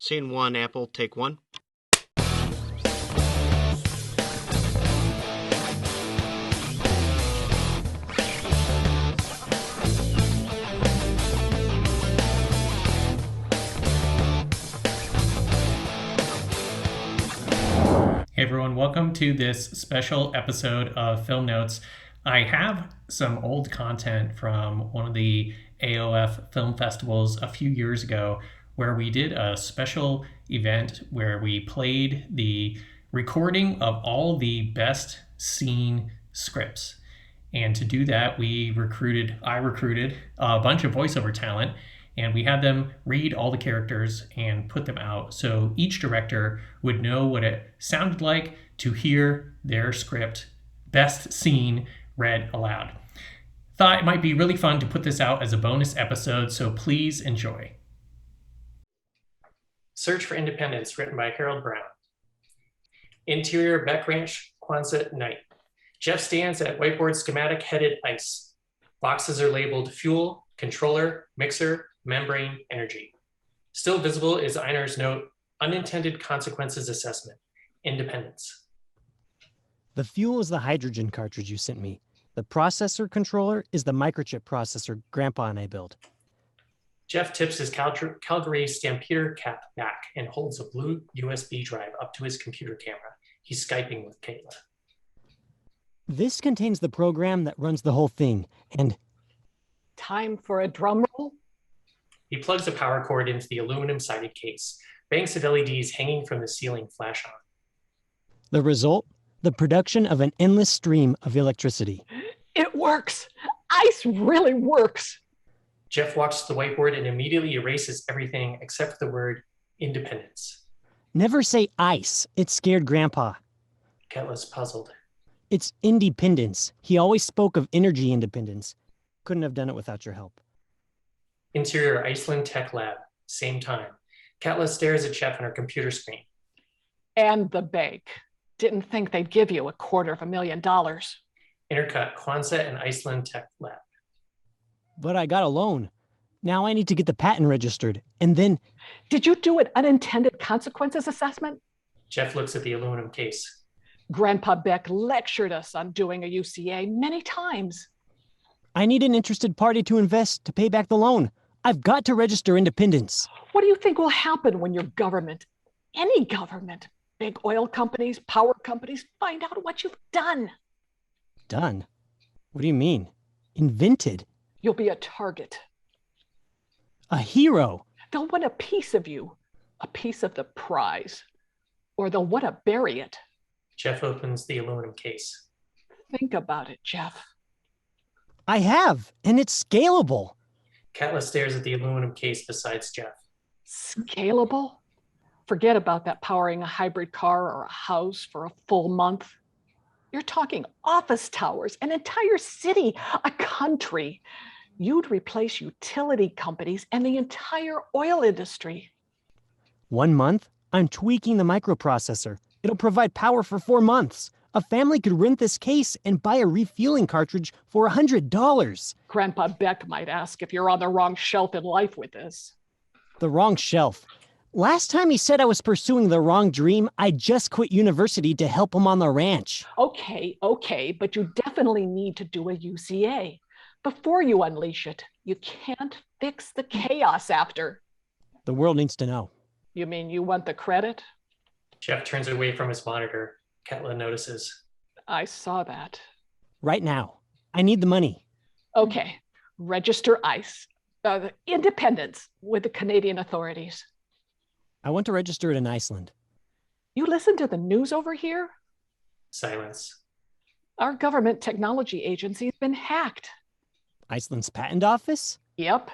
Scene 1, Apple, take 1. Hey everyone, welcome to this special episode of Film Notes. I have some old content from one of the AOF film festivals a few years ago where we did a special event where we played the recording of all the best scene scripts. And to do that, I recruited a bunch of voiceover talent, and we had them read all the characters and put them out. So each director would know what it sounded like to hear their script, best scene, read aloud. Thought it might be really fun to put this out as a bonus episode, so please enjoy. Search for Independence, written by Harold Brown. Interior Beck Ranch, Quonset night. Jeff stands at whiteboard schematic headed ice. Boxes are labeled fuel, controller, mixer, membrane, energy. Still visible is Einer's note, unintended consequences assessment, independence. The fuel is the hydrogen cartridge you sent me. The processor controller is the microchip processor Grandpa and I built. Jeff tips his Calgary Stampeder cap back and holds a blue USB drive up to his computer camera. He's Skyping with Kayla. This contains the program that runs the whole thing, and... Time for a drum roll? He plugs a power cord into the aluminum-sided case. Banks of LEDs hanging from the ceiling flash on. The result? The production of an endless stream of electricity. It works! Ice really works! Jeff walks to the whiteboard and immediately erases everything except the word independence. Never say ice. It scared Grandpa. Ketla's puzzled. It's independence. He always spoke of energy independence. Couldn't have done it without your help. Interior Iceland Tech Lab, same time. Katla stares at Jeff on her computer screen. And the bank. Didn't think they'd give you $250,000. Intercut, Quonset and Iceland Tech Lab. But I got a loan. Now I need to get the patent registered, and then... Did you do an unintended consequences assessment? Jeff looks at the aluminum case. Grandpa Beck lectured us on doing a UCA many times. I need an interested party to invest to pay back the loan. I've got to register independence. What do you think will happen when your government, any government, big oil companies, power companies, find out what you've done? Done? What do you mean? Invented? You'll be a target. A hero? They'll want a piece of you, a piece of the prize, or they'll want to bury it. Jeff opens the aluminum case. Think about it, Jeff. I have, and it's scalable. Katla stares at the aluminum case beside Jeff. Scalable? Forget about that powering a hybrid car or a house for a full month. You're talking office towers, an entire city, a country. You'd replace utility companies and the entire oil industry. 1 month? I'm tweaking the microprocessor. It'll provide power for 4 months. A family could rent this case and buy a refueling cartridge for $100. Grandpa Beck might ask if you're on the wrong shelf in life with this. The wrong shelf. Last time he said I was pursuing the wrong dream, I just quit university to help him on the ranch. Okay, but you definitely need to do a UCA. Before you unleash it, you can't fix the chaos after. The world needs to know. You mean you want the credit? Jeff turns away from his monitor. Katla notices. I saw that. Right now. I need the money. Okay, register ICE, independence with the Canadian authorities. I want to register it in Iceland. You listen to the news over here? Silence. Our government technology agency has been hacked. Iceland's patent office? Yep.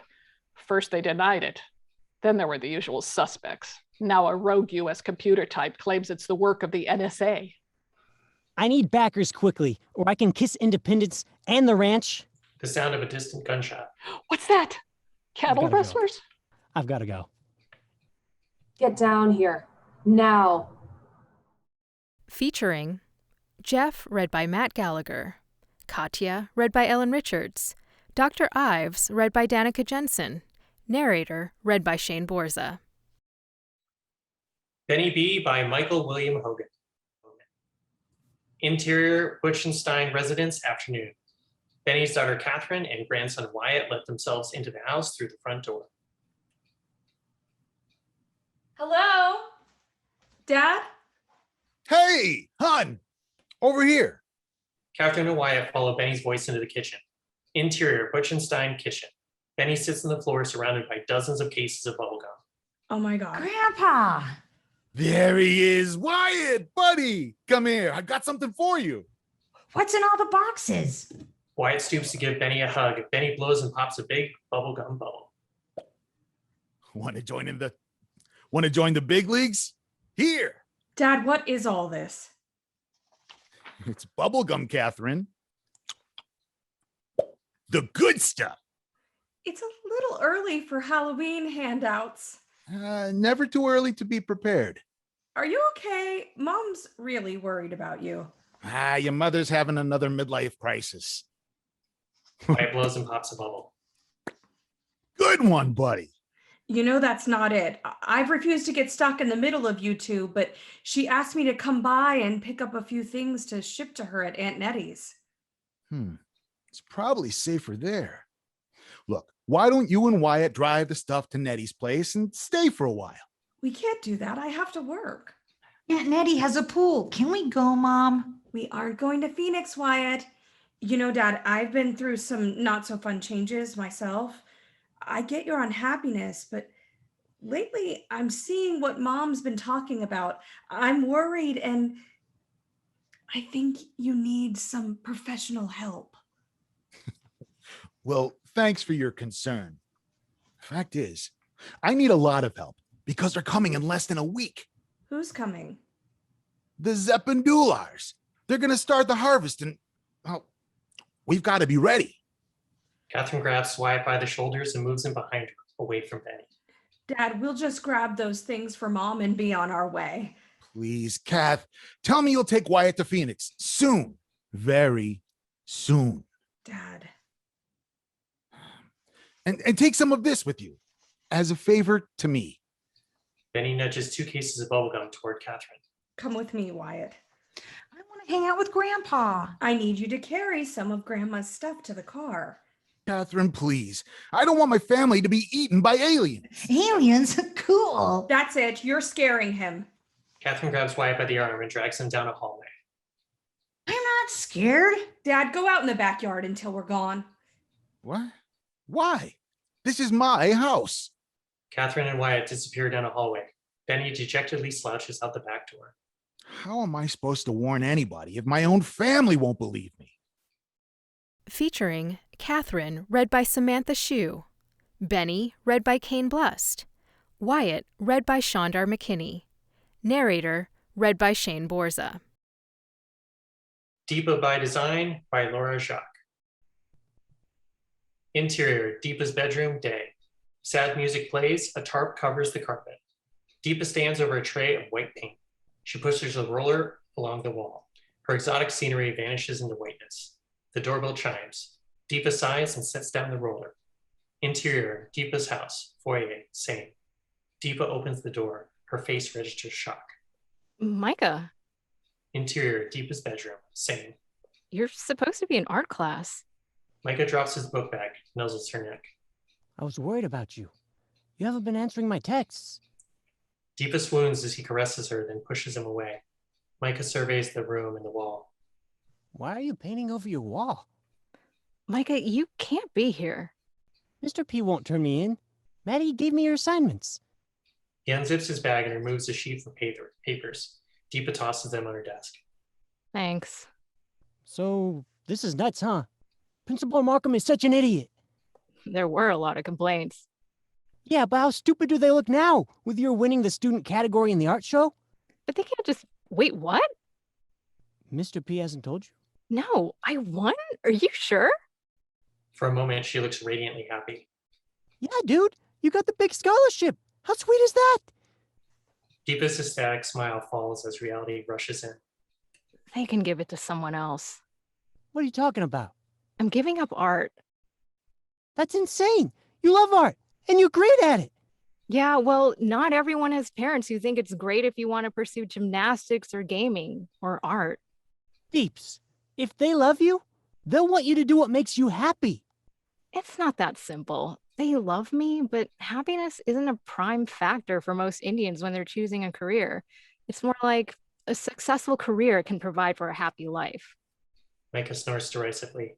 First they denied it. Then there were the usual suspects. Now a rogue US computer type claims it's the work of the NSA. I need backers quickly, or I can kiss independence and the ranch. The sound of a distant gunshot. What's that? Cattle rustlers? I've got to go. Get down here. Now. Featuring Jeff, read by Matt Gallagher. Katya, read by Ellen Richards. Dr. Ives, read by Danica Jensen. Narrator, read by Shane Borza. Benny B by Michael William Hogan. Interior Buchenstein residence afternoon. Benny's daughter Catherine and grandson Wyatt let themselves into the house through the front door. Hello? Dad? Hey, hon, over here. Catherine and Wyatt follow Benny's voice into the kitchen. Interior Buchenstein kitchen. Benny sits on the floor surrounded by dozens of cases of bubblegum. Oh my God. Grandpa! There he is. Wyatt, buddy, come here. I got something for you. What's in all the boxes? Wyatt stoops to give Benny a hug. Benny blows and pops a big bubblegum bubble. Want to join the big leagues? Here. Dad, what is all this? It's bubblegum, Catherine. The good stuff. It's a little early for Halloween handouts. Never too early to be prepared. Are you okay? Mom's really worried about you. Your mother's having another midlife crisis. Wyatt blows and pops a bubble. Good one, buddy. You know that's not it. I've refused to get stuck in the middle of you two, but she asked me to come by and pick up a few things to ship to her at Aunt Nettie's. It's probably safer there. Look, why don't you and Wyatt drive the stuff to Nettie's place and stay for a while? We can't do that. I have to work. Aunt Nettie has a pool. Can we go, Mom? We aren't going to Phoenix, Wyatt. You know, Dad, I've been through some not so fun changes myself. I get your unhappiness, but lately I'm seeing what Mom's been talking about. I'm worried, and I think you need some professional help. Well, thanks for your concern. Fact is, I need a lot of help because they're coming in less than a week. Who's coming? The Zeppendulars. They're going to start the harvest and, well, we've got to be ready. Catherine grabs Wyatt by the shoulders and moves him behind her, away from Benny. Dad, we'll just grab those things for Mom and be on our way. Please, Kath, tell me you'll take Wyatt to Phoenix soon. Very soon. Dad. And take some of this with you as a favor to me. Benny nudges 2 cases of bubblegum toward Catherine. Come with me, Wyatt. I want to hang out with Grandpa. I need you to carry some of Grandma's stuff to the car. Catherine, please. I don't want my family to be eaten by aliens. Aliens? Cool. That's it. You're scaring him. Catherine grabs Wyatt by the arm and drags him down a hallway. I'm not scared. Dad, go out in the backyard until we're gone. What? Why? This is my house. Catherine and Wyatt disappear down a hallway. Benny dejectedly slouches out the back door. How am I supposed to warn anybody if my own family won't believe me? Featuring Catherine, read by Samantha Shue. Benny, read by Kane Blust. Wyatt, read by Shondar McKinney. Narrator, read by Shane Borza. DEEPA by Design by Laura Jacques. Interior, DEEPA's bedroom, day. Sad music plays, a tarp covers the carpet. DEEPA stands over a tray of white paint. She pushes a roller along the wall. Her exotic scenery vanishes into whiteness. The doorbell chimes. DEEPA sighs and sets down the roller. Interior, DEEPA's house, foyer, same. DEEPA opens the door. Her face registers shock. Micah, Interior, DEEPA's bedroom, same. you're supposed to be in art class. Micah drops his book bag, nuzzles her neck. I was worried about you. You haven't been answering my texts. DEEPA swoons as he caresses her, then pushes him away. Micah surveys the room and the wall. Why are you painting over your wall? Micah, you can't be here. Mr. P won't turn me in. Maddie gave me your assignments. He unzips his bag and removes a sheaf of papers. DEEPA tosses them on her desk. Thanks. So, this is nuts, huh? Principal Markham is such an idiot. There were a lot of complaints. Yeah, but how stupid do they look now, with your winning the student category in the art show? But they can't just... Wait, what? Mr. P hasn't told you? No, I won? Are you sure? For a moment, she looks radiantly happy. Yeah, dude, you got the big scholarship. How sweet is that? DEEPA's ecstatic smile falls as reality rushes in. They can give it to someone else. What are you talking about? I'm giving up art. That's insane. You love art, and you're great at it. Yeah, well, not everyone has parents who think it's great if you want to pursue gymnastics or gaming or art. Deeps, if they love you, they'll want you to do what makes you happy. It's not that simple. They love me, but happiness isn't a prime factor for most Indians when they're choosing a career. It's more like a successful career can provide for a happy life. Micah snores derisively.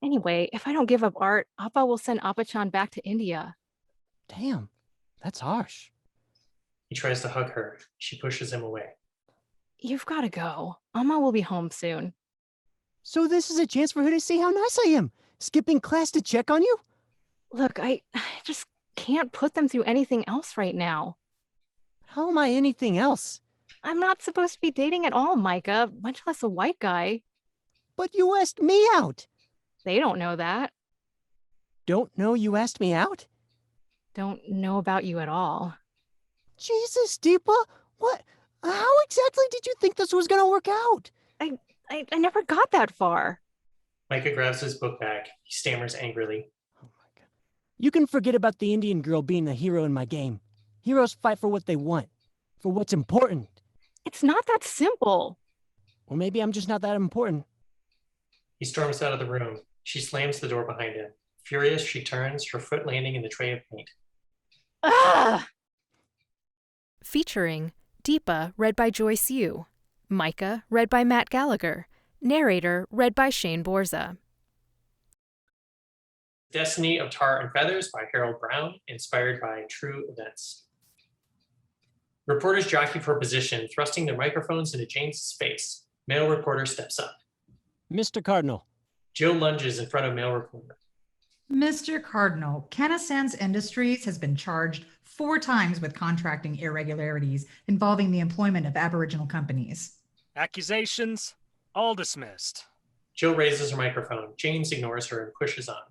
Anyway, if I don't give up art, Appa will send Appa-chan back to India. Damn, that's harsh. He tries to hug her. She pushes him away. You've got to go. Amma will be home soon. So this is a chance for her to see how nice I am, skipping class to check on you? Look, I just can't put them through anything else right now. How am I anything else? I'm not supposed to be dating at all, Micah, much less a white guy. But you asked me out. They don't know that. Don't know you asked me out? Don't know about you at all. Jesus, DEEPA, what? How exactly did you think this was gonna work out? I never got that far. Micah grabs his book bag. He stammers angrily. Oh my God. You can forget about the Indian girl being the hero in my game. Heroes fight for what they want, for what's important. It's not that simple. Or maybe I'm just not that important. He storms out of the room. She slams the door behind him. Furious, she turns, her foot landing in the tray of paint. Ugh! Featuring DEEPA, read by Joyce Yu. Micah, read by Matt Gallagher. Narrator, read by Shane Borza. Destiny of Tar and Feathers by Harold Brown, inspired by true events. Reporters jockey for position, thrusting their microphones into James' face. Male reporter steps up. Mr. Cardinal. Jill lunges in front of male reporter. Mr. Cardinal, Canasan's Industries has been charged 4 times with contracting irregularities involving the employment of Aboriginal companies. Accusations, all dismissed. Jill raises her microphone. James ignores her and pushes on.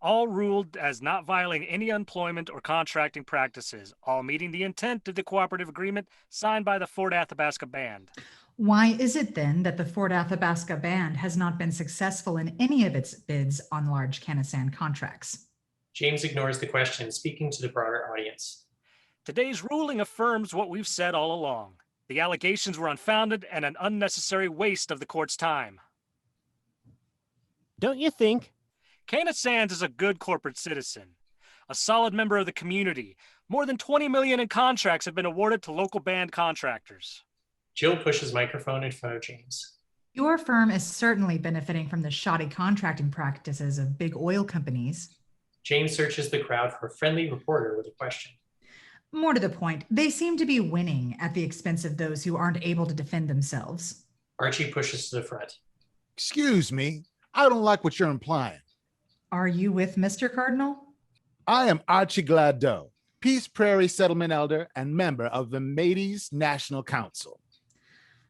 All ruled as not violating any employment or contracting practices, all meeting the intent of the cooperative agreement signed by the Fort Athabasca Band. Why is it then that the Fort Athabasca Band has not been successful in any of its bids on large Canasan contracts? James ignores the question, speaking to the broader audience. Today's ruling affirms what we've said all along. The allegations were unfounded and an unnecessary waste of the court's time. Don't you think? Canasan's is a good corporate citizen, a solid member of the community. More than $20 million in contracts have been awarded to local band contractors. Jill pushes microphone in front of James. Your firm is certainly benefiting from the shoddy contracting practices of big oil companies. James searches the crowd for a friendly reporter with a question. More to the point, they seem to be winning at the expense of those who aren't able to defend themselves. Archie pushes to the front. Excuse me, I don't like what you're implying. Are you with Mr. Cardinal? I am Archie Gladdeau, Peace Prairie Settlement Elder and member of the Métis National Council.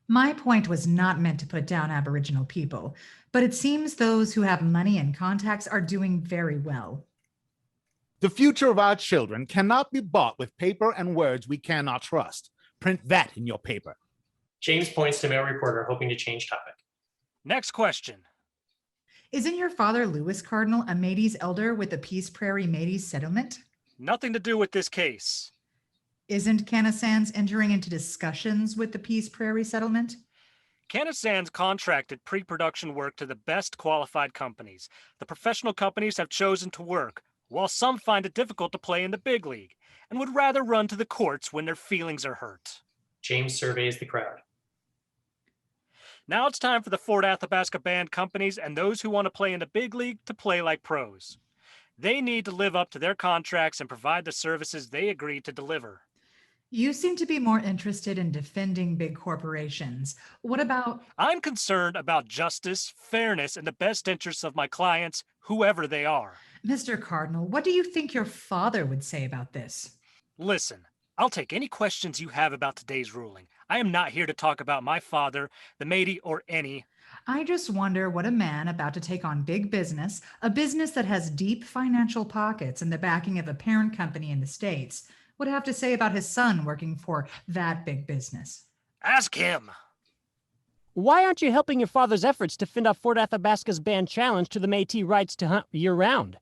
My point was not meant to put down Aboriginal people, but it seems those who have money and contacts are doing very well. The future of our children cannot be bought with paper and words we cannot trust. Print that in your paper. James points to male reporter, hoping to change topic. Next question. Isn't your father, Lewis Cardinal, a Métis elder with the Peace Prairie Métis settlement? Nothing to do with this case. Isn't Canasan's entering into discussions with the Peace Prairie settlement? Canasan's contracted pre-production work to the best qualified companies. The professional companies have chosen to work, while some find it difficult to play in the big league, and would rather run to the courts when their feelings are hurt. James surveys the crowd. Now it's time for the Fort Athabasca Band companies and those who want to play in the big league to play like pros. They need to live up to their contracts and provide the services they agreed to deliver. You seem to be more interested in defending big corporations. What about... I'm concerned about justice, fairness, and the best interests of my clients, whoever they are. Mr. Cardinal, what do you think your father would say about this? Listen, I'll take any questions you have about today's ruling. I am not here to talk about my father, the Métis, or any. I just wonder what a man about to take on big business, a business that has deep financial pockets and the backing of a parent company in the States, would have to say about his son working for that big business. Ask him. Why aren't you helping your father's efforts to fend off Fort Athabasca's ban challenge to the Métis rights to hunt year-round?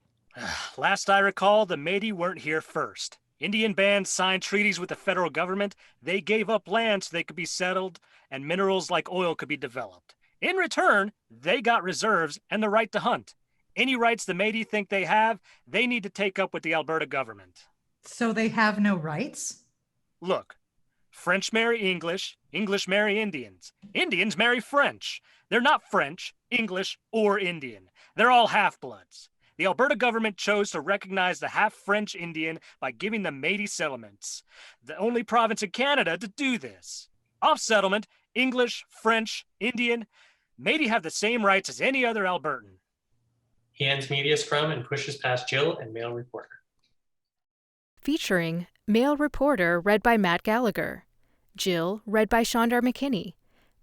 Last I recall, the Métis weren't here first. Indian bands signed treaties with the federal government. They gave up land so they could be settled, and minerals like oil could be developed. In return, they got reserves and the right to hunt. Any rights the Métis think they have, they need to take up with the Alberta government. So they have no rights? Look, French marry English, English marry Indians. Indians marry French. They're not French, English, or Indian. They're all half-bloods. The Alberta government chose to recognize the half-French Indian by giving them Métis settlements. The only province in Canada to do this. Off settlement, English, French, Indian, Métis have the same rights as any other Albertan. He hands me the scrum and pushes past Jill and male reporter. Featuring Male Reporter read by Matt Gallagher, Jill read by Shondar McKinney,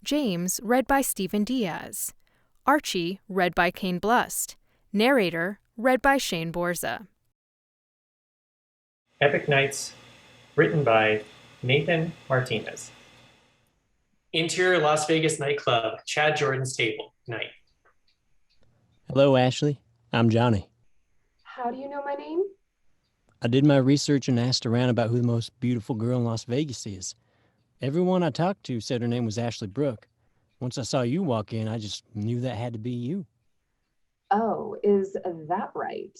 James read by Stephen Diaz, Archie read by Kane Blust, narrator read by Shane Borza. Epic Nights, written by Nathan Martinez. Interior Las Vegas nightclub, Chad Jordan's table, night. Hello, Ashley. I'm Johnny. How do you know my name? I did my research and asked around about who the most beautiful girl in Las Vegas is. Everyone I talked to said her name was Ashley Brooke. Once I saw you walk in, I just knew that had to be you. Oh, is that right?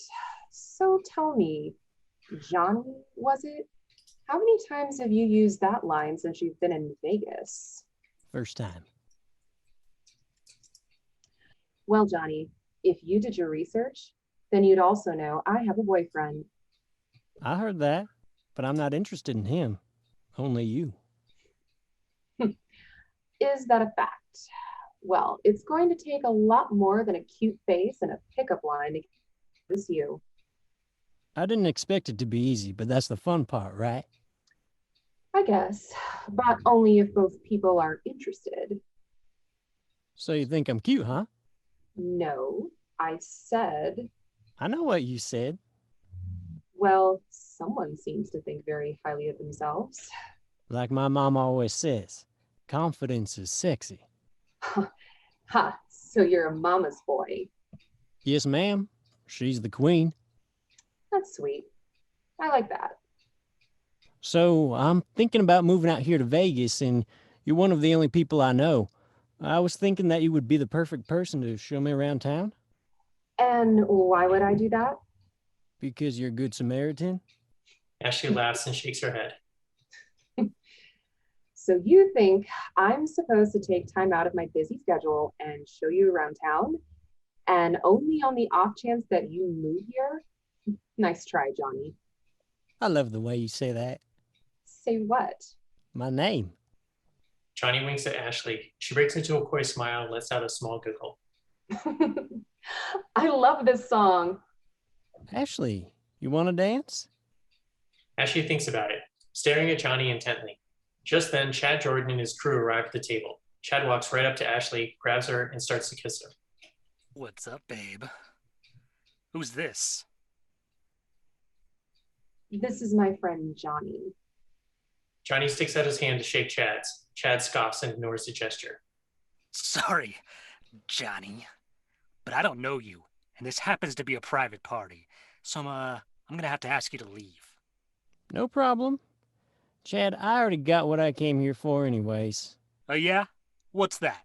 So tell me, Johnny, was it? How many times have you used that line since you've been in Vegas? First time. Well, Johnny, if you did your research, then you'd also know I have a boyfriend. I heard that, but I'm not interested in him. Only you. Is that a fact? Well, it's going to take a lot more than a cute face and a pickup line to convince you. I didn't expect it to be easy, but that's the fun part, right? I guess, but only if both people are interested. So you think I'm cute, huh? No, I said, I know what you said. well, someone seems to think very highly of themselves. Like my mom always says, confidence is sexy. Ha, so you're a mama's boy. Yes, ma'am. She's the queen. That's sweet. I like that. So I'm thinking about moving out here to Vegas, and you're one of the only people I know. I was thinking that you would be the perfect person to show me around town. And why would I do that? Because you're a good Samaritan? Ashley laughs and shakes her head. So you think I'm supposed to take time out of my busy schedule and show you around town? And only on the off chance that you move here? Nice try, Johnny. I love the way you say that. Say what? My name. Johnny winks at Ashley. She breaks into a coy smile and lets out a small giggle. I love this song. Ashley, you want to dance? Ashley thinks about it, staring at Johnny intently. Just then, Chad Jordan and his crew arrive at the table. Chad walks right up to Ashley, grabs her, and starts to kiss her. What's up, babe? Who's this? This is my friend Johnny. Johnny sticks out his hand to shake Chad's. Chad scoffs and ignores the gesture. Sorry, Johnny, but I don't know you, and this happens to be a private party, so I'm gonna have to ask you to leave. No problem. Chad, I already got what I came here for anyways. Oh yeah? What's that?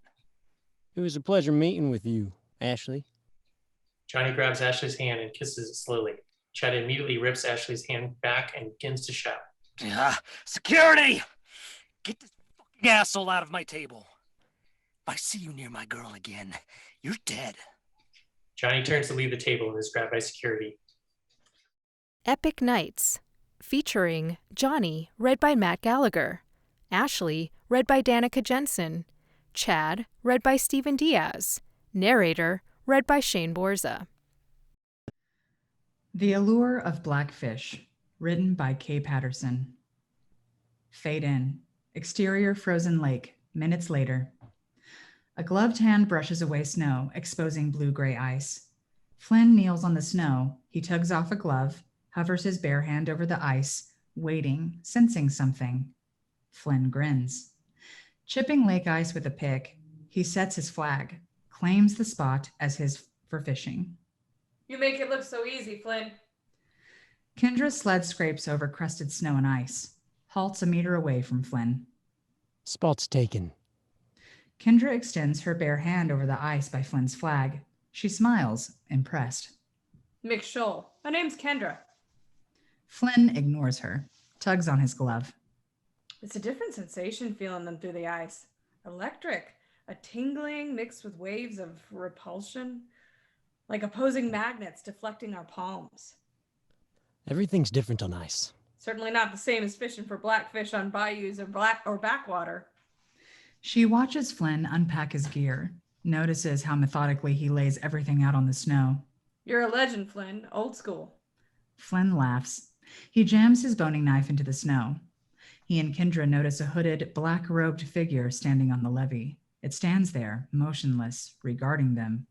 It was a pleasure meeting with you, Ashley. Johnny grabs Ashley's hand and kisses it slowly. Chad immediately rips Ashley's hand back and begins to shout. Security! Get this fucking asshole out of my table. If I see you near my girl again, you're dead. Johnny turns to leave the table and is grabbed by security. Epic Nights, featuring Johnny, read by Matt Gallagher, Ashley, read by Danica Jensen, Chad, read by Stephen Diaz, narrator, read by Shane Borza. The Allure of Blackfish, written by Kay Patterson. Fade in. Exterior frozen lake, minutes later. A gloved hand brushes away snow, exposing blue-gray ice. Flynn kneels on the snow. He tugs off a glove, hovers his bare hand over the ice, waiting, sensing something. Flynn grins. Chipping lake ice with a pick, he sets his flag, claims the spot as his for fishing. You make it look so easy, Flynn. Kendra's sled scrapes over crusted snow and ice, halts a meter away from Flynn. Spot's taken. Kendra extends her bare hand over the ice by Flynn's flag. She smiles, impressed. Mick Scholl. My name's Kendra. Flynn ignores her, tugs on his glove. It's a different sensation feeling them through the ice. Electric. A tingling mixed with waves of repulsion. Like opposing magnets deflecting our palms. Everything's different on ice. Certainly not the same as fishing for blackfish on bayous or backwater. She watches Flynn unpack his gear, notices how methodically he lays everything out on the snow. You're a legend, Flynn. Old school. Flynn laughs. He jams his boning knife into the snow. He and Kendra notice a hooded, black-robed figure standing on the levee. It stands there, motionless, regarding them.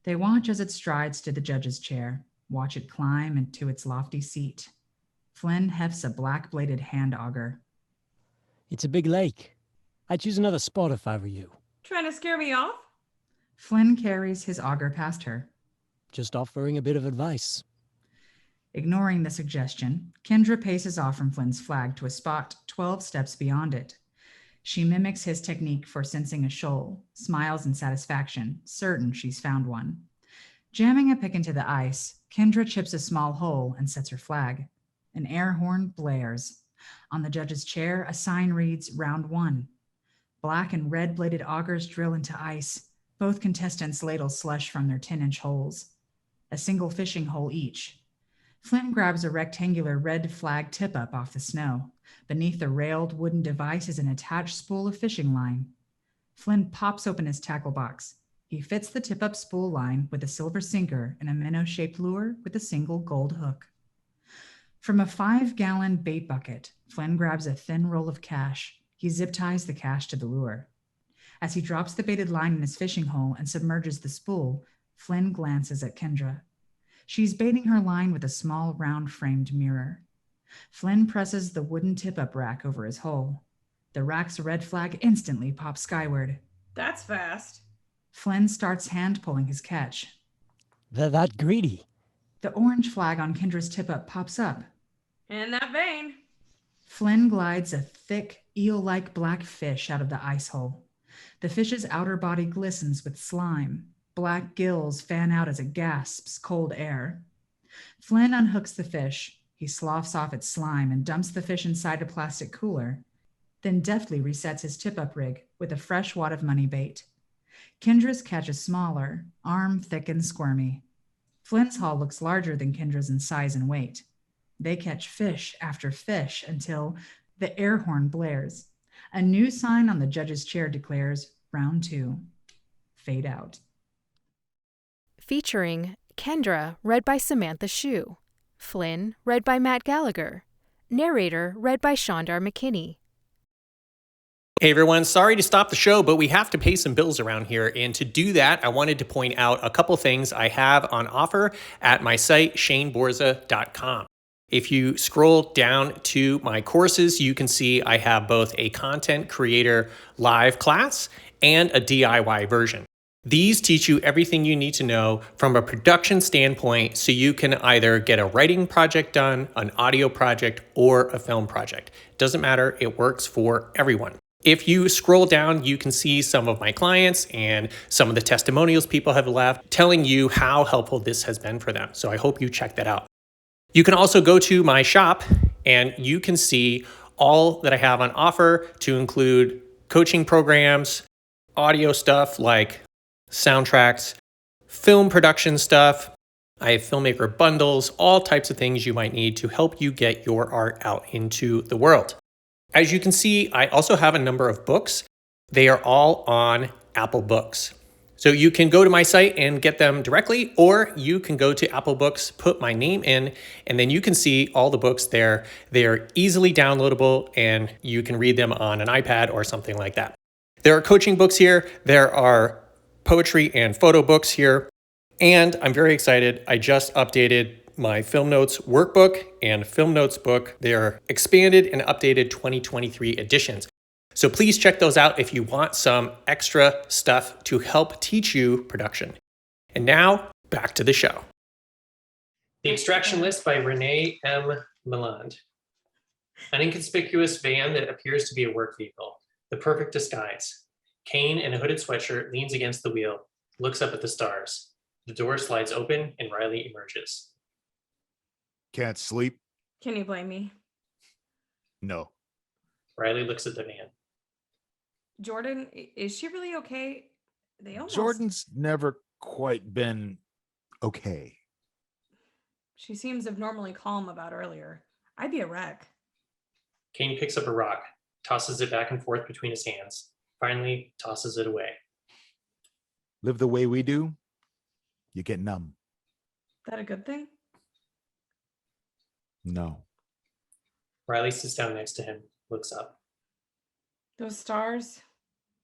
They watch as it strides to the judge's chair, watch it climb into its lofty seat. Flynn hefts a black-bladed hand auger. It's a big lake. I'd choose another spot if I were you. Trying to scare me off? Flynn carries his auger past her. Just offering a bit of advice. Ignoring the suggestion, Kendra paces off from Flynn's flag to a spot 12 steps beyond it. She mimics his technique for sensing a shoal, smiles in satisfaction, certain she's found one. Jamming a pick into the ice, Kendra chips a small hole and sets her flag. An air horn blares. On the judge's chair, a sign reads, Round 1. Black and red-bladed augers drill into ice. Both contestants ladle slush from their 10-inch holes. A single fishing hole each. Flynn grabs a rectangular red flag tip-up off the snow. Beneath the railed wooden device is an attached spool of fishing line. Flynn pops open his tackle box. He fits the tip-up spool line with a silver sinker and a minnow-shaped lure with a single gold hook. From a 5-gallon bait bucket, Flynn grabs a thin roll of cash. He zip-ties the cash to the lure. As he drops the baited line in his fishing hole and submerges the spool, Flynn glances at Kendra. She's baiting her line with a small, round-framed mirror. Flynn presses the wooden tip-up rack over his hole. The rack's red flag instantly pops skyward. That's fast. Flynn starts hand-pulling his catch. They're that greedy. The orange flag on Kendra's tip-up pops up. In that vein. Flynn glides a thick, eel-like black fish out of the ice hole. The fish's outer body glistens with slime. Black gills fan out as it gasps cold air. Flynn unhooks the fish. He sloughs off its slime and dumps the fish inside a plastic cooler, then deftly resets his tip-up rig with a fresh wad of money bait. Kendra's catch is smaller, arm thick and squirmy. Flynn's haul looks larger than Kendra's in size and weight. They catch fish after fish until the air horn blares. A new sign on the judge's chair declares, Round 2. Fade out. Featuring Kendra, read by Samantha Shue. Flynn, read by Matt Gallagher. Narrator, read by Shondar McKinney. Hey everyone, sorry to stop the show, but we have to pay some bills around here. And to do that, I wanted to point out a couple things I have on offer at my site, shaneborza.com. If you scroll down to my courses, you can see I have both a content creator live class and a DIY version. These teach you everything you need to know from a production standpoint so you can either get a writing project done, an audio project, or a film project. Doesn't matter, it works for everyone. If you scroll down, you can see some of my clients and some of the testimonials people have left telling you how helpful this has been for them. So I hope you check that out. You can also go to my shop and you can see all that I have on offer to include coaching programs, audio stuff like soundtracks, film production stuff. I have filmmaker bundles, all types of things you might need to help you get your art out into the world. As you can see, I also have a number of books. They are all on Apple Books. So you can go to my site and get them directly, or you can go to Apple Books, put my name in, and then you can see all the books there. They are easily downloadable and you can read them on an iPad or something like that. There are coaching books here. There are poetry and photo books here. And I'm very excited. I just updated my Film Notes workbook and Film Notes book. They are expanded and updated 2023 editions. So please check those out if you want some extra stuff to help teach you production. And now back to the show. The Extraction List by Renee M. Milland. An inconspicuous van that appears to be a work vehicle. The perfect disguise. Kane in a hooded sweatshirt leans against the wheel, looks up at the stars. The door slides open and Riley emerges. Can't sleep? Can you blame me? No. Riley looks at the van. Jordan, is she really okay? They almost... Jordan's never quite been okay. She seems abnormally calm about earlier. I'd be a wreck. Kane picks up a rock, tosses it back and forth between his hands, finally tosses it away. Live the way we do, you get numb. That a good thing? No. Riley sits down next to him, looks up. Those stars,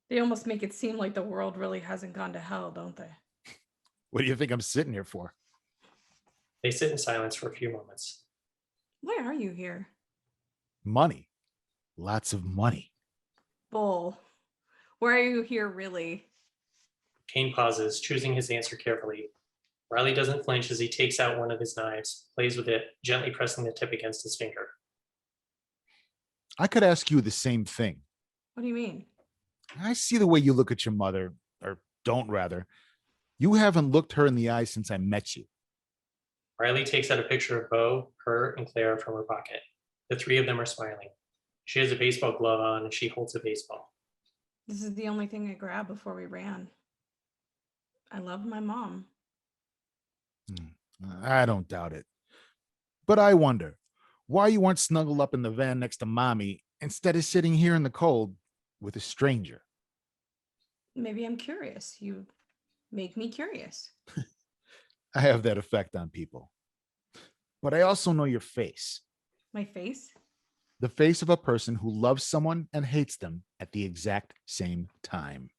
they almost make it seem like the world really hasn't gone to hell, don't they? What do you think I'm sitting here for? They sit in silence for a few moments. Why are you here? Money. Lots of money. Bull. Why are you here really? Kane pauses, choosing his answer carefully. Riley doesn't flinch as he takes out one of his knives, plays with it, gently pressing the tip against his finger. I could ask you the same thing. What do you mean? I see the way you look at your mother, or don't rather. You haven't looked her in the eye since I met you. Riley takes out a picture of Bo, her, and Clara from her pocket. The three of them are smiling. She has a baseball glove on and she holds a baseball. This is the only thing I grabbed before we ran. I love my mom. I don't doubt it. But I wonder why you weren't snuggled up in the van next to mommy instead of sitting here in the cold with a stranger. Maybe I'm curious. You make me curious. I have that effect on people. But I also know your face. My face? The face of a person who loves someone and hates them at the exact same time.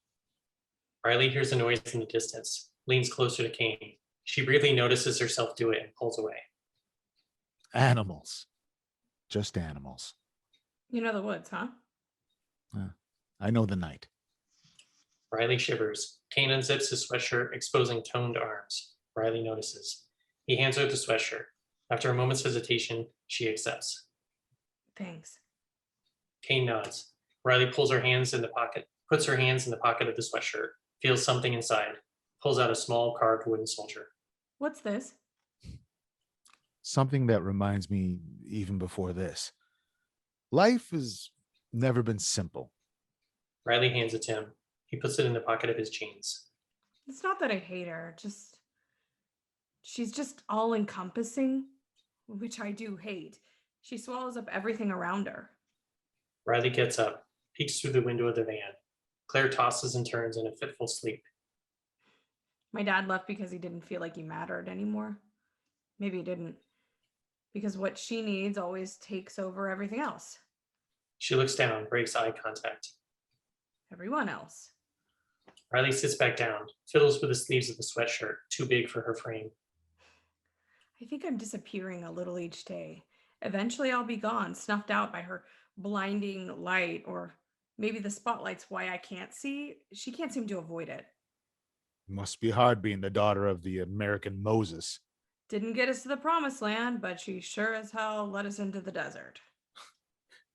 Riley hears a noise in the distance, leans closer to Kane. She briefly notices herself do it and pulls away. Animals. Just animals. You know the woods, huh? I know the night. Riley shivers. Kane unzips his sweatshirt, exposing toned arms. Riley notices. He hands her the sweatshirt. After a moment's hesitation, she accepts. Thanks. Kane nods. Riley pulls her hands in the pocket, puts her hands in the pocket of the sweatshirt, feels something inside, pulls out a small carved wooden soldier. What's this? Something that reminds me even before this. Life has never been simple. Riley hands it to him. He puts it in the pocket of his jeans. It's not that I hate her, she's just all encompassing, which I do hate. She swallows up everything around her. Riley gets up, peeks through the window of the van. Claire tosses and turns in a fitful sleep. My dad left because he didn't feel like he mattered anymore. Maybe he didn't, because what she needs always takes over everything else. She looks down, breaks eye contact. Everyone else. Riley sits back down, fiddles with the sleeves of the sweatshirt, too big for her frame. I think I'm disappearing a little each day. Eventually I'll be gone, snuffed out by her blinding light, or maybe the spotlight's why I can't see. She can't seem to avoid it. Must be hard being the daughter of the American Moses. Didn't get us to the promised land, but she sure as hell let us into the desert.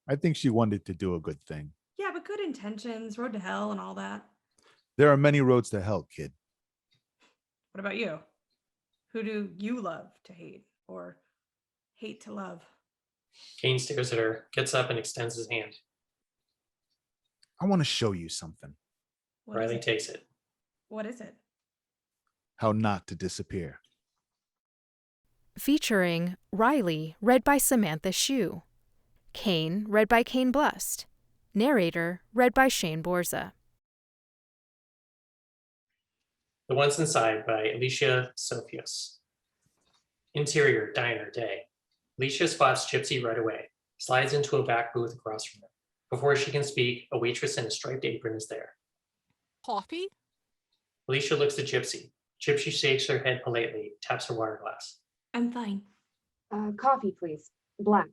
I think she wanted to do a good thing. Yeah, but good intentions, road to hell and all that. There are many roads to hell, kid. What about you? Who do you love to hate or hate to love? Kane stares at her, gets up and extends his hand. I want to show you something. Riley takes it. What is it? How not to disappear. Featuring Riley, read by Samantha Shue. Kane, read by Kane Blust. Narrator, read by Shane Borza. The Ones Inside by Alicia Sophios. Interior, diner, day. Alicia spots Gypsy right away, slides into a back booth across from her. Before she can speak, a waitress in a striped apron is there. Coffee? Alicia looks at Gypsy. Gypsy shakes her head politely, taps her water glass. I'm fine. Coffee, please. Black.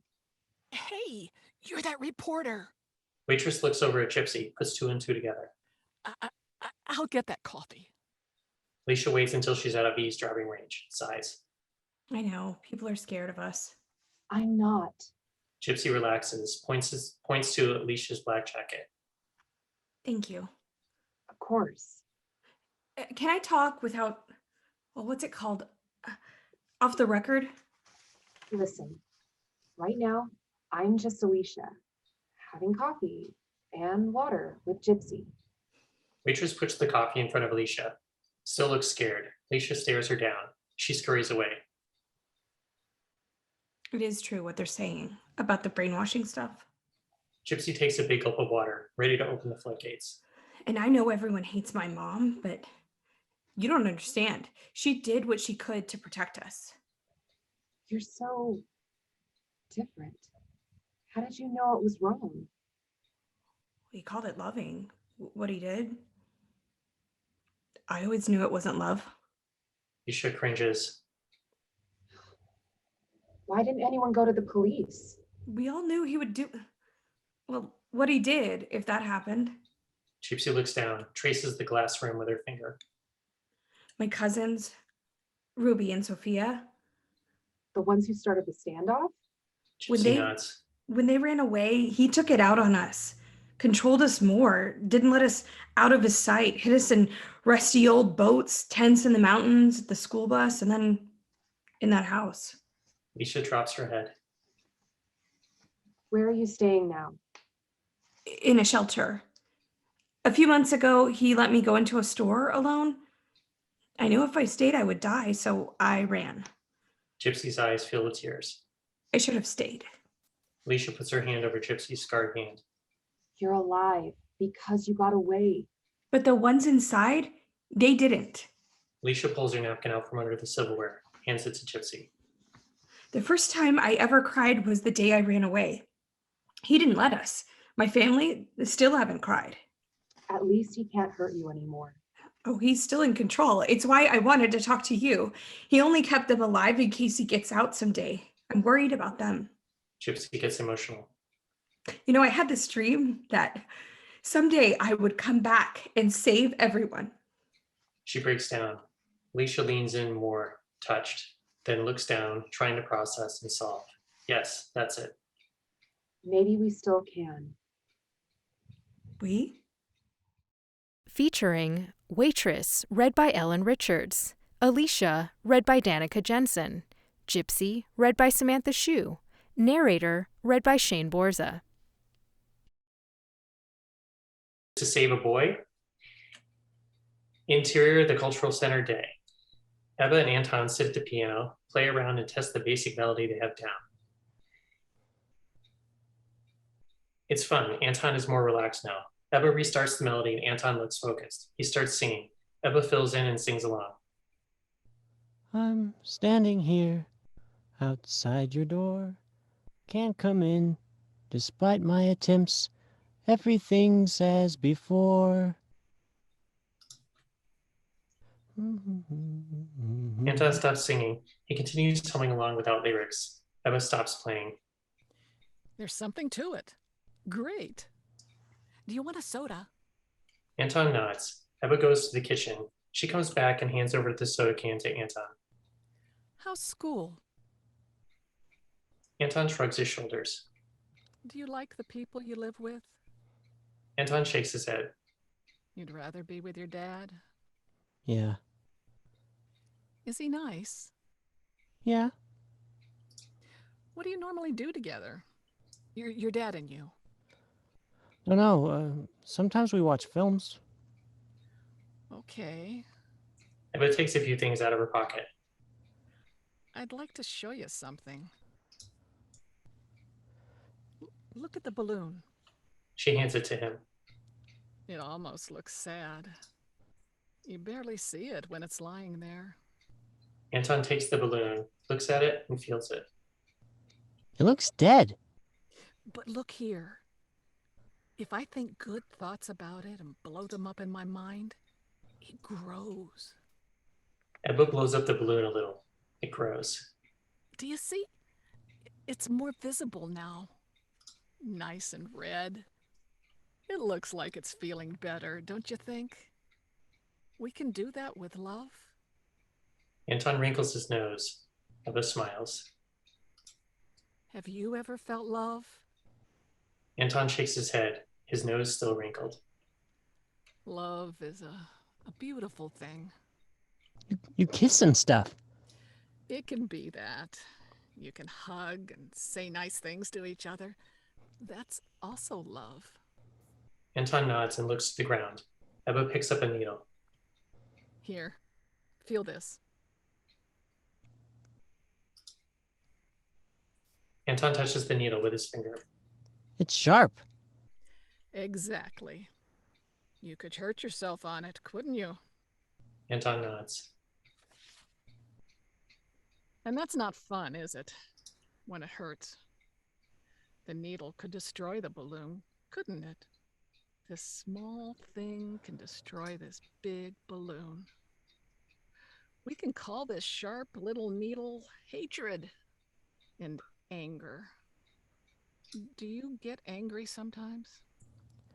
Hey, you're that reporter. Waitress looks over at Gypsy, puts two and two together. I'll get that coffee. Alicia waits until she's out of eavesdropping range, sighs. I know, people are scared of us. I'm not. Gypsy relaxes, points to Alicia's black jacket. Thank you. Of course. Can I talk without, well, what's it called? Off the record? Listen, right now, I'm just Alicia, having coffee and water with Gypsy. Waitress puts the coffee in front of Alicia. Still looks scared. Alicia stares her down. She scurries away. It is true what they're saying about the brainwashing stuff. Gypsy takes a big gulp of water, ready to open the floodgates. And I know everyone hates my mom, but you don't understand. She did what she could to protect us. You're so different. How did you know it was wrong? He called it loving. What he did. I always knew it wasn't love. Alicia cringes. Why didn't anyone go to the police? We all knew he would do, well, what he did if that happened. Gypsy looks down, traces the glass rim with her finger. My cousins, Ruby and Sophia. The ones who started the standoff? Gypsy nods. When they ran away, he took it out on us, controlled us more, didn't let us out of his sight, hid us in rusty old boats, tents in the mountains, the school bus, and then in that house. Alicia drops her head. Where are you staying now? In a shelter. A few months ago, he let me go into a store alone. I knew if I stayed, I would die, so I ran. Gypsy's eyes fill with tears. I should have stayed. Alicia puts her hand over Gypsy's scarred hand. You're alive because you got away. But the ones inside, they didn't. Alicia pulls her napkin out from under the silverware, hands it to Gypsy. The first time I ever cried was the day I ran away. He didn't let us. My family still haven't cried. At least he can't hurt you anymore. Oh, he's still in control. It's why I wanted to talk to you. He only kept them alive in case he gets out someday. I'm worried about them. Gypsy gets emotional. You know, I had this dream that someday I would come back and save everyone. She breaks down. Alicia leans in more, touched, then looks down, trying to process and solve. Yes, that's it. Maybe we still can. We? Featuring Waitress, read by Ellen Richards, Alicia, read by Danica Jensen, Gypsy, read by Samantha Shue, narrator, read by Shane Borza. To save a boy. Interior, the Cultural Center day. Ebba and Anton sit at the piano, play around and test the basic melody they have down. It's fun. Anton is more relaxed now. Ebba restarts the melody and Anton looks focused. He starts singing. Ebba fills in and sings along. I'm standing here outside your door. Can't come in despite my attempts. Everything's as before. Anton stops singing. He continues humming along without lyrics. Ebba stops playing. There's something to it. Great. Do you want a soda? Anton nods. Ebba goes to the kitchen. She comes back and hands over the soda can to Anton. How's school? Anton shrugs his shoulders. Do you like the people you live with? Anton shakes his head. You'd rather be with your dad? Yeah. Is he nice? Yeah. What do you normally do together? Your dad and you? Don't know. Sometimes we watch films. Okay. Ebba takes a few things out of her pocket. I'd like to show you something. Look at the balloon. She hands it to him. It almost looks sad. You barely see it when it's lying there. Anton takes the balloon, looks at it, and feels it. It looks dead. But look here. If I think good thoughts about it and blow them up in my mind, it grows. Ebba blows up the balloon a little. It grows. Do you see? It's more visible now. Nice and red. It looks like it's feeling better, don't you think? We can do that with love. Anton wrinkles his nose. Ebba smiles. Have you ever felt love? Anton shakes his head, his nose still wrinkled. Love is a beautiful thing. You kiss and stuff. It can be that. You can hug and say nice things to each other. That's also love. Anton nods and looks to the ground. Ebba picks up a needle. Here, feel this. Anton touches the needle with his finger. It's sharp. Exactly. You could hurt yourself on it, couldn't you? Anton nods. And that's not fun, is it? When it hurts. The needle could destroy the balloon, couldn't it? This small thing can destroy this big balloon. We can call this sharp little needle hatred and anger. Do you get angry sometimes?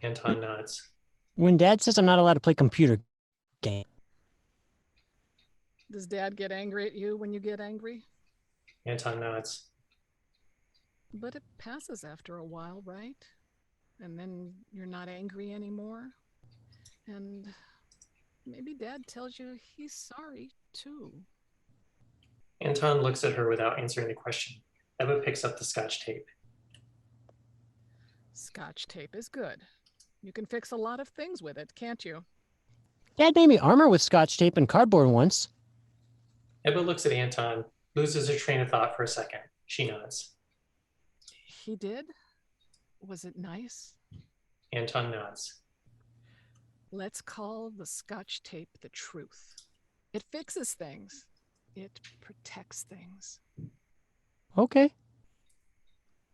Anton nods. When Dad says I'm not allowed to play computer game. Does Dad get angry at you when you get angry? Anton nods. But it passes after a while, right? And then you're not angry anymore. And maybe Dad tells you he's sorry, too. Anton looks at her without answering the question. Ebba picks up the Scotch tape. Scotch tape is good. You can fix a lot of things with it, can't you? Dad made me armor with Scotch tape and cardboard once. Ebba looks at Anton, loses her train of thought for a second. She nods. He did? Was it nice? Anton nods. Let's call the Scotch tape the truth. It fixes things. It protects things. Okay.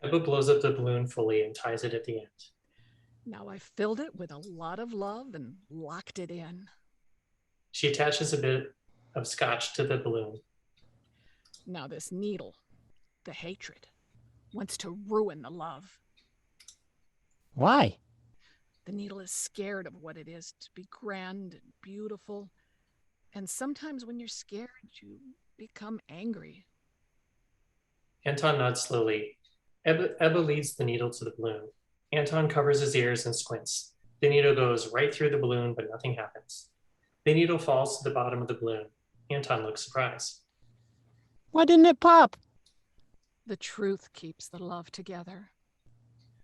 Ebba blows up the balloon fully and ties it at the end. Now I filled it with a lot of love and locked it in. She attaches a bit of scotch to the balloon. Now this needle, the hatred, wants to ruin the love. Why? The needle is scared of what it is to be grand and beautiful. And sometimes when you're scared, you become angry. Anton nods slowly. Ebba leads the needle to the balloon. Anton covers his ears and squints. The needle goes right through the balloon, but nothing happens. The needle falls to the bottom of the balloon. Anton looks surprised. Why didn't it pop? The truth keeps the love together.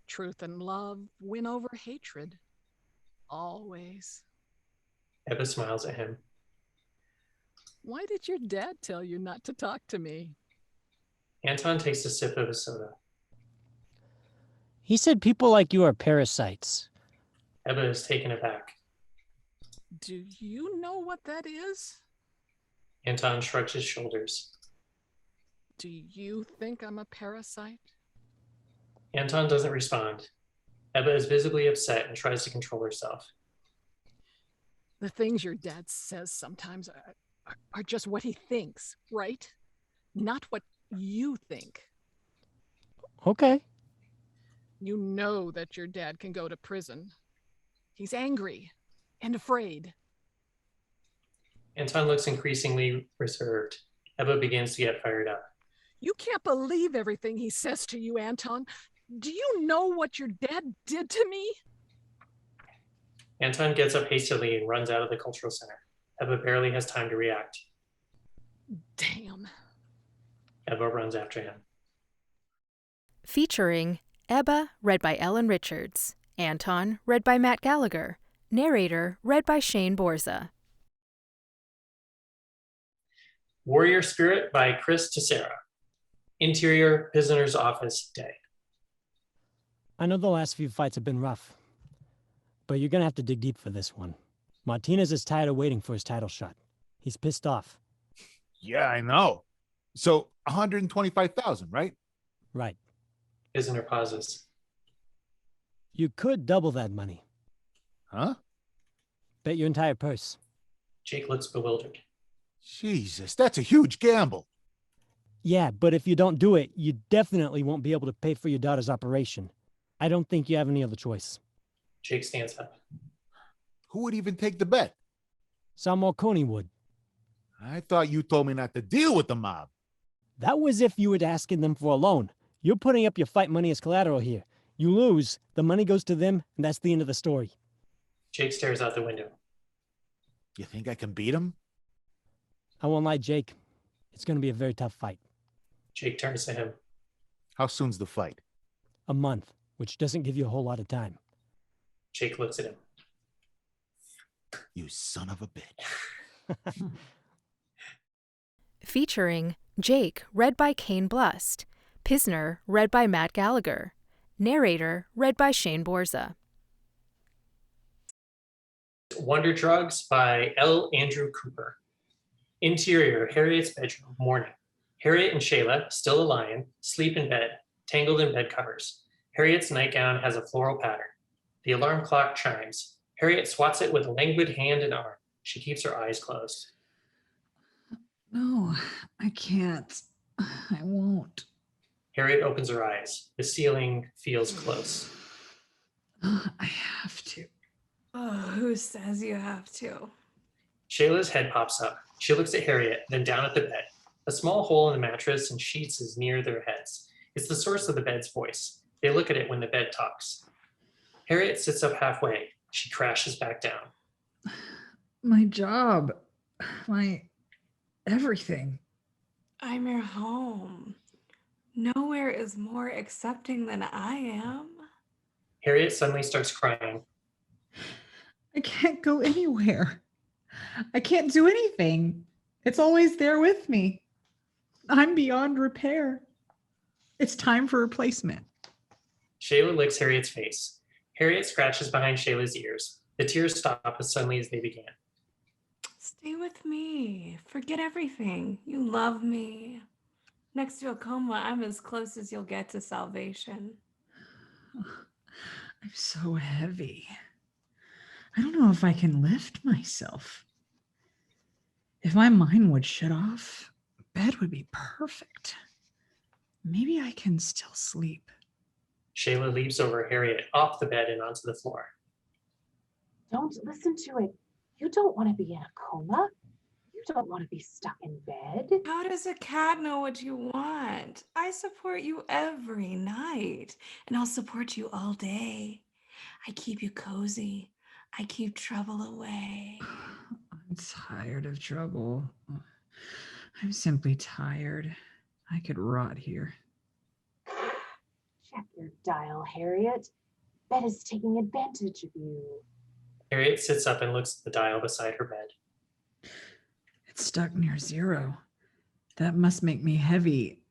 Truth and love win over hatred. Always. Ebba smiles at him. Why did your dad tell you not to talk to me? Anton takes a sip of his soda. He said people like you are parasites. Ebba is taken aback. Do you know what that is? Anton shrugs his shoulders. Do you think I'm a parasite? Anton doesn't respond. Ebba is visibly upset and tries to control herself. The things your dad says sometimes are just what he thinks, right? Not what you think. Okay. You know that your dad can go to prison. He's angry and afraid. Anton looks increasingly reserved. Ebba begins to get fired up. You can't believe everything he says to you, Anton. Do you know what your dad did to me? Anton gets up hastily and runs out of the cultural center. Ebba barely has time to react. Damn. Ebba runs after him. Featuring Ebba, read by Ellen Richards. Anton, read by Matt Gallagher. Narrator, read by Shane Borza. Warrior Spirit by Chris Tessera. Interior Prisoner's Office Day. I know the last few fights have been rough, but you're gonna have to dig deep for this one. Martinez is tired of waiting for his title shot. He's pissed off. Yeah, I know. So 125,000, right? Right. Prisoner pauses. You could double that money. Huh? Bet your entire purse. Jake looks bewildered. Jesus, that's a huge gamble. Yeah, but if you don't do it, you definitely won't be able to pay for your daughter's operation. I don't think you have any other choice. Jake stands up. Who would even take the bet? Sal Marconi would. I thought you told me not to deal with the mob. That was if you were asking them for a loan. You're putting up your fight money as collateral here. You lose, the money goes to them, and that's the end of the story. Jake stares out the window. You think I can beat him? I won't lie, Jake. It's going to be a very tough fight. Jake turns to him. How soon's the fight? A month, which doesn't give you a whole lot of time. Jake looks at him. You son of a bitch. Featuring Jake, read by Kane Blust. Pisner, read by Matt Gallagher. Narrator, read by Shane Borza. Wonder Drugs by L. Andrew Cooper. Interior, Harriet's bedroom, morning. Harriet and Shayla, still a lion, sleep in bed, tangled in bed covers. Harriet's nightgown has a floral pattern. The alarm clock chimes. Harriet swats it with a languid hand and arm. She keeps her eyes closed. No, I can't. I won't. Harriet opens her eyes. The ceiling feels close. I have to. Oh, who says you have to? Shayla's head pops up. She looks at Harriet, then down at the bed. A small hole in the mattress and sheets is near their heads. It's the source of the bed's voice. They look at it when the bed talks. Harriet sits up halfway. She crashes back down. My job. My everything. I'm your home. Nowhere is more accepting than I am. Harriet suddenly starts crying. I can't go anywhere. I can't do anything. It's always there with me. I'm beyond repair. It's time for replacement. Shayla licks Harriet's face. Harriet scratches behind Shayla's ears. The tears stop as suddenly as they began. Stay with me. Forget everything. You love me. Next to a coma, I'm as close as you'll get to salvation. I'm so heavy. I don't know if I can lift myself. If my mind would shut off, bed would be perfect. Maybe I can still sleep. Shayla leaps over Harriet off the bed and onto the floor. Don't listen to it. You don't want to be in a coma. You don't want to be stuck in bed. How does a cat know what you want? I support you every night, and I'll support you all day. I keep you cozy. I keep trouble away. I'm tired of trouble. I'm simply tired. I could rot here. Check your dial, Harriet. Bed is taking advantage of you. Harriet sits up and looks at the dial beside her bed. It's stuck near 0. That must make me heavy.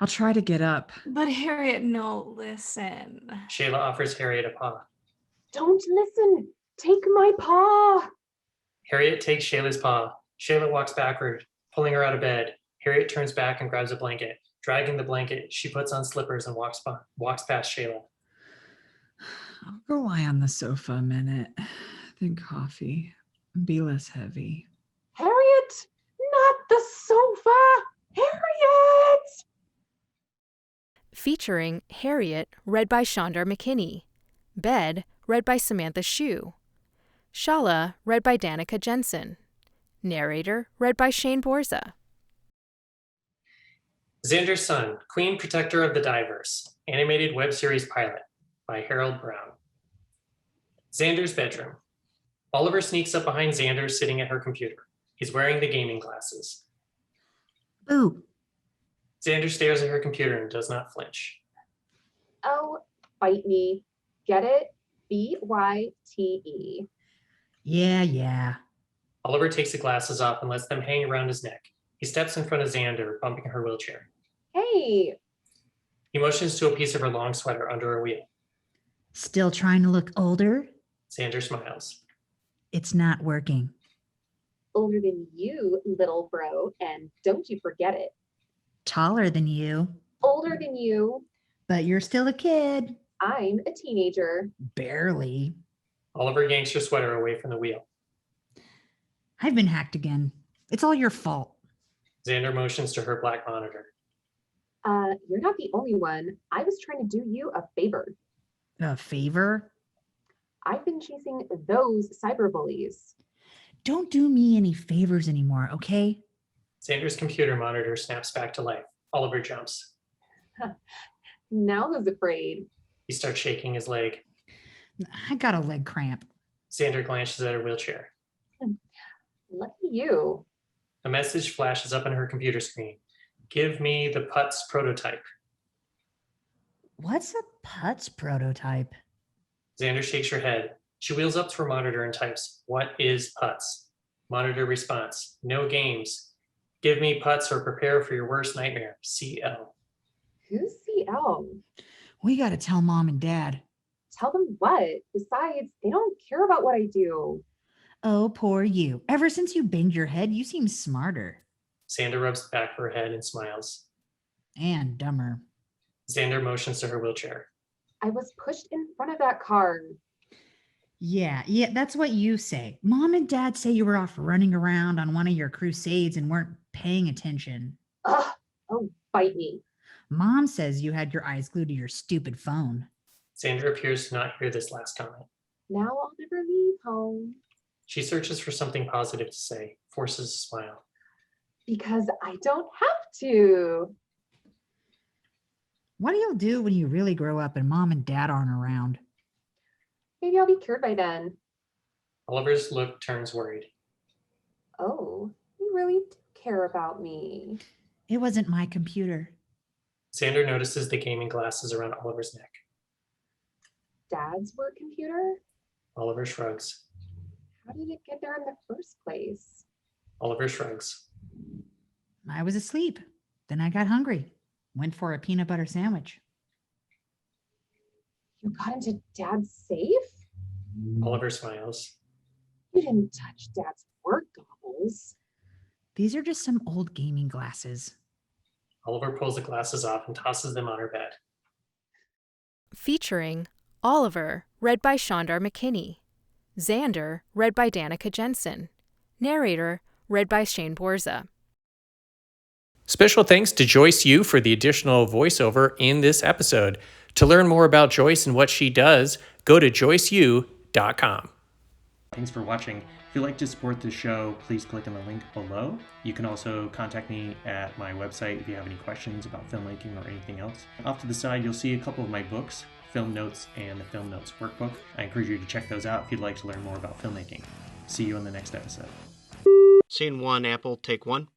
I'll try to get up. But Harriet, no, listen. Shayla offers Harriet a paw. Don't listen. Take my paw. Harriet takes Shayla's paw. Shayla walks backward, pulling her out of bed. Harriet turns back and grabs a blanket. Dragging the blanket, she puts on slippers and walks past Shayla. I'll go lie on the sofa a minute. Then coffee. Be less heavy. Harriet, not the sofa. Harriet! Featuring Harriet, read by Shondar McKinney. Bed, read by Samantha Shue. Shala, read by Danica Jensen. Narrator, read by Shane Borza. Xander's Son, Queen Protector of the Diverse, animated web series pilot by Harold Brown. Xander's bedroom. Oliver sneaks up behind Xander sitting at her computer. He's wearing the gaming glasses. Ooh. Xander stares at her computer and does not flinch. Oh, bite me. Get it? B-Y-T-E. Yeah. Oliver takes the glasses off and lets them hang around his neck. He steps in front of Xander, bumping her wheelchair. Hey. He motions to a piece of her long sweater under her wheel. Still trying to look older? Xander smiles. It's not working. Older than you, little bro, and don't you forget it. Taller than you. Older than you. But you're still a kid. I'm a teenager. Barely. Oliver yanks her sweater away from the wheel. I've been hacked again. It's all your fault. Xander motions to her black monitor. You're not the only one. I was trying to do you a favor. A favor? I've been chasing those cyberbullies. Don't do me any favors anymore, okay? Xander's computer monitor snaps back to life. Oliver jumps. Now who's afraid? He starts shaking his leg. I got a leg cramp. Xander glances at her wheelchair. Lucky you. A message flashes up on her computer screen. Give me the Putz prototype. What's a Putz prototype? Xander shakes her head. She wheels up to her monitor and types, "What is Putz?" Monitor response, "No games. Give me Putz or prepare for your worst nightmare. CL." Who's CL? We got to tell Mom and Dad. Tell them what? Besides, they don't care about what I do. Oh, poor you. Ever since you banged your head, you seem smarter. Xander rubs the back of her head and smiles. And dumber. Xander motions to her wheelchair. I was pushed in front of that car. Yeah, that's what you say. Mom and Dad say you were off running around on one of your crusades and weren't paying attention. Ugh, oh, bite me. Mom says you had your eyes glued to your stupid phone. Xander appears to not hear this last comment. Now I'll never leave home. She searches for something positive to say, forces a smile. Because I don't have to. What do you do when you really grow up and Mom and Dad aren't around? Maybe I'll be cured by then. Oliver's look turns worried. Oh, you really do care about me. It wasn't my computer. Xander notices the gaming glasses around Oliver's neck. Dad's work computer? Oliver shrugs. How did it get there in the first place? Oliver shrugs. I was asleep. Then I got hungry. Went for a peanut butter sandwich. You got into Dad's safe? Oliver smiles. You didn't touch Dad's work goggles. These are just some old gaming glasses. Oliver pulls the glasses off and tosses them on her bed. Featuring Oliver, read by Shondar McKinney. Xander, read by Danica Jensen. Narrator, read by Shane Borza. Special thanks to Joyce Yu for the additional voiceover in this episode. To learn more about Joyce and what she does, go to joyceyu.com. Thanks for watching. If you'd like to support the show, please click on the link below. You can also contact me at my website if you have any questions about filmmaking or anything else. Off to the side, you'll see a couple of my books, Film Notes and the Film Notes Workbook. I encourage you to check those out if you'd like to learn more about filmmaking. See you in the next episode. Scene 1, Apple, take 1.